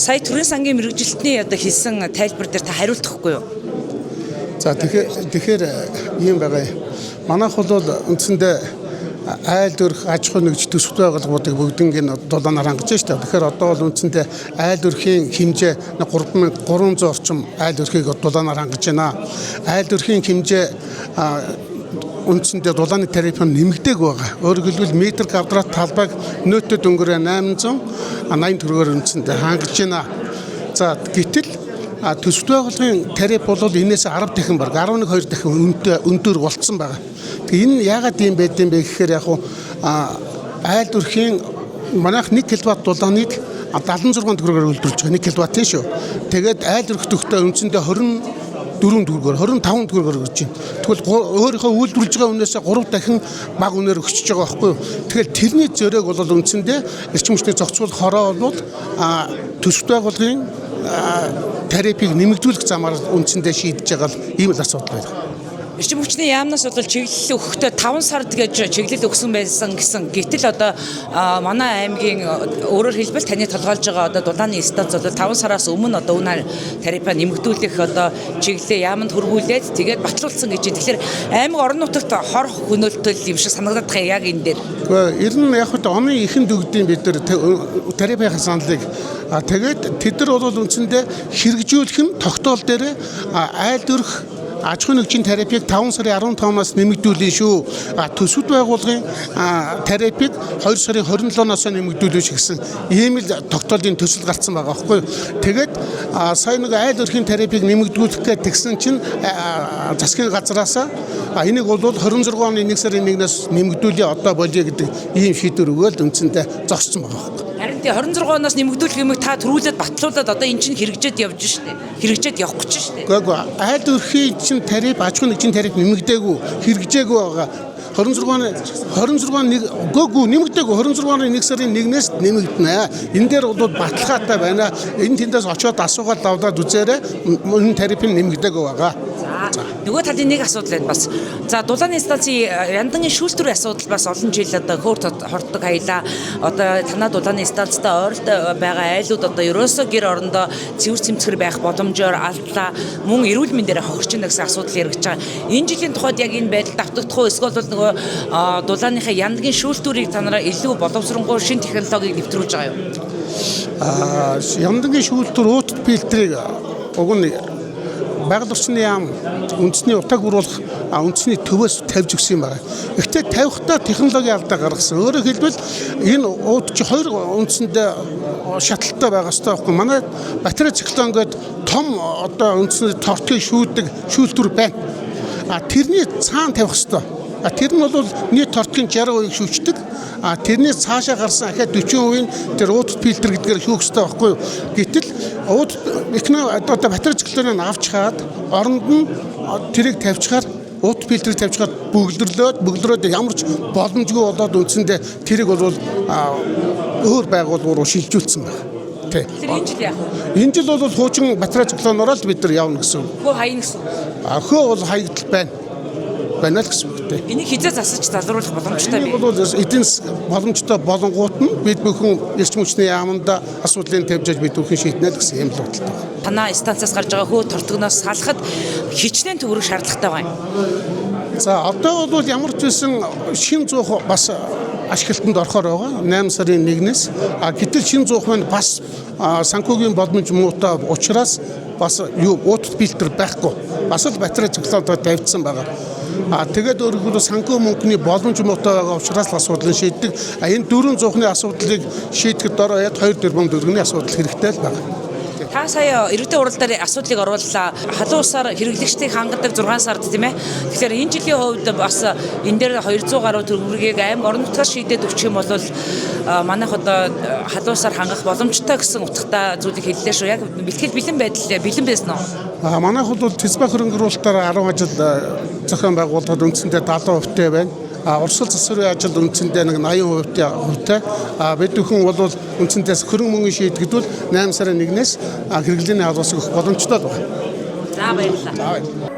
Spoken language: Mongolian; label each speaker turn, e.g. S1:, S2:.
S1: Сая төрийн сангийн мэрэгжилтний одоо хийсэн тайлбар дээр та хариултахгүй юу?
S2: За тэгэхээр ийм байгаа юм. Манайх бол үндсэндээ айл дөрх аж ахуй нэгж төсөвт байгууллагуудыг бүгднийг дулаанаар хангаж байна шүү дээ. Тэгэхээр одоо бол үндсэндээ айл дөрхийн хэмжээ 3300 орчим айл дөрхийг дулаанаар хангаж байна. Айл дөрхийн хэмжээ үндсэндээ дулааны тариф нь нэмэгдээг байгаа. Өөрөөр хэлбэл метр квадрат талбайг нөөтөд өнгөрөө 880 төгрөгөөр үндсэндээ хангаж байна. За гэтэл төсөвт байгууллагын тариф бол энээс 10 дахин баг 11-2 дахин өндөр болцсон байгаа. Тэгээ энэ яагаад ийм байд юм бэ гэхээр яг айл дөрхийн манайх 1 кВт дулааныг 76 төгрөгөөр үйлдвэрлэж байгаа 1 кВт тийм шүү. Тэгээд айл дөрх төгтөө үндсэндээ 24 төгрөгөөр 25 төгрөгөөр өгч байна. Тэгвэл өөрийнхөө үйлдвэрлэж байгаа үнээс 3 дахин бага үнээр өгч байгаа байхгүй юу? Тэгэхээр тэрний зөрөөг бол үндсэндээ эрчим хүчний зохицуул хороо бол төсөвт байгууллагын тарифыг нэмэгдүүлэх замаар үндсэндээ шийдэж байгаа ийм л асуудал байна.
S1: Эрчим хүчний яамнаас бол чиглэл өгөхдөө 5 сард гэж чиглэл өгсөн байсан гэсэн. Гэтэл одоо манай аймгийн өөрөөр хэлбэл таны толгойлж байгаа одоо дулааны станц бол 5 сараас өмнө одоо үнэ тарифаа нэмэгдүүлэх одоо чиглэлээ яамд хөрвүүлээд тэгээд батлуулсан гэж. Тэгэхээр аймаг орон нутагт хор хөнөөлтөл юм шиг санагдаад байгаа яг энэ дээр.
S2: Ер нь яг хөө оны эхэнд өгдөм бид нар тарифын саналыг тэгээд тэд нар бол үндсэндээ хэрэгжүүлэх нь тогтоол дээр айл дөрх аж ахуй нэгжийн тарифыг 5 сарын 15-наас нэмэгдүүлнэ шүү. Төсөвт байгууллагын тарифыг 2 сарын 27-наас нэмэгдүүлж гэсэн ийм л тогтоолын төсөл гарцсан байгаа байхгүй юу. Тэгээд сая нэг айл дөрхийн тарифыг нэмэгдүүлэх гэсэн чинь засгийн газраас энийг бол 26 оны 1 сарын 1-ээс нэмэгдүүлээ одоо болъё гэдэг ийм шийдвэр өгөөл үндсэндээ зогссон байгаа байхгүй юу.
S1: Харин 26 оноос нэмэгдүүлэх юмыг та төрүүлээд батлуулаад одоо эн чинь хэрэгжээд явж штэ. Хэрэгжээд явах гэж штэ.
S2: Гэхдээ айл дөрхийн чинь тариф аж ахуй нэгжийн тариф нэмэгдээгүй хэрэгжээгүй байгаа. 26 оны нэмэгдээгүй 26 оны 1 сарын 1-ээс нэмэгдэнэ. Энэ дээр бол баталгаатай байна. Энэ тэндээс очиод асуугаад давлаад үзээрэй. Энэ тариф нь нэмэгдээгүй байгаа.
S1: За нөгөө талын нэг асуудал байна бас. За дулааны станцын яндангийн шүүлтүрийн асуудал бас олон жил одоо хөөр хортдог хаялаа. Одоо танаа дулааны станцтай ойролт байгаа айлууд одоо ерөөсөө гэр орондоо цэвэр цэмцгэр байх боломжоор алдлаа. Мөн эрүүл мэндээр хохирч байна гэсэн асуудал яригдж байгаа. Энэ жилийн тухайд яг энэ байдал давтагдах уу эсвэл бол нөгөө дулааныхаа яндангийн шүүлтүрийг та нараа илүү боловсронгуй шин технологиг нэвтрүүлж байгаа юу?
S2: Яндангийн шүүлтүр уут фильтрийг уг нь байгаль орчны яам үндэсний утааг уруулах үндэсний төвөөс тавьж өгсөн юм байна. Гэхдээ тавихтаа технологи алдаа гаргасан. Өөрөөр хэлбэл энэ ууд чи хоёр үндсэндээ шаталтай байгаа хэрэгтэй байхгүй. Манай батарей циклон гэдэг том одоо үндсний тортыг шүүдэг шүүлтүр байна. Тэрний цаана тавих хэрэгтэй. Тэр нь бол нийт тортгийн 60% шүүждэг. Тэрнээс цаашаа гарсан ахаад 40% тэр ууд фильтр гэдгээр шүүх хэрэгтэй байхгүй юу? Гэтэл ууд одоо батарей циклоныг авч хаад оронд нь тэрийг тавьчихаар ууд фильтрийг тавьчихаар бөглөрөөд ямар ч боломжгүй болоод үндсэндээ тэрийг бол өөр байгууллага руу шилжүүлсэн байна.
S1: Энэ жил яах вэ?
S2: Энэ жил бол хуучин батарей циклоноор л бид нар явна гэсэн.
S1: Хөө хаяна гэсэн.
S2: Хөө бол хаягдл байна л гэсэн үгтэй.
S1: Энийг хизээ засаж залруулах боломжтой бий.
S2: Энэ бол эдийн боломжтой болонгууд нь бид бүхэн эрчим хүчний яамнда асуудлыг тавьж бид бүхэн шийднэ л гэсэн юм л бодлоо.
S1: Танаа станцаас гарч байгаа хөө тортогноос салахад хичнээн төгрөг шаардлагатай байна.
S2: За одоо бол ямар ч байсан шин зуух бас ашиглалтанд орохоор байгаа 8 сарын 1-ээс. Гэтэл шин зуух нь бас санхүүгийн боломж муутай учраас бас уут фильтр байхгүй. Бас л батарей циклонтой тавьдсан байгаа. Тэгээд өөрөөр санхүү мөнгөний боломж муутай байгаа учраас асуудлыг шийддэг. Энэ 400-ны асуудлыг шийдэхэд дөрөв 2 тэрбум төгрөгийн асуудал хэрэгтэй л байна.
S1: Та сая иргэдийн уралдаар асуудлыг орууллаа. Халуун усаар хэрэглэгчдийг хангадаг 6 сард тийм ээ. Тэгэхээр энэ жилийн хувьд бас энэ дээр 200 гаруй төгрөгийг аймаг орон нутгаас шийдээд өгчих юм бол манайх одоо халуун усаар хангах боломжтой гэсэн утгатай зүйлийг хэллээ шүү. Яг бэлтгэл бэлэн байсан уу?
S2: Манайх бол Тэзбах хөрөнгө оруулалтаар 10 ажил зохион байгуулалт үндсэндээ 70% байна. Урсгал засварын ажил үндсэндээ нэг 80%-тай. Бид бүхэн бол үндсэндээ хөрөнгө мөнгөний шийдэгдвэл 8 сарын 1-ээс хэрэглээний хаалгаас өгөх боломжтой байна.
S1: За баярлалаа.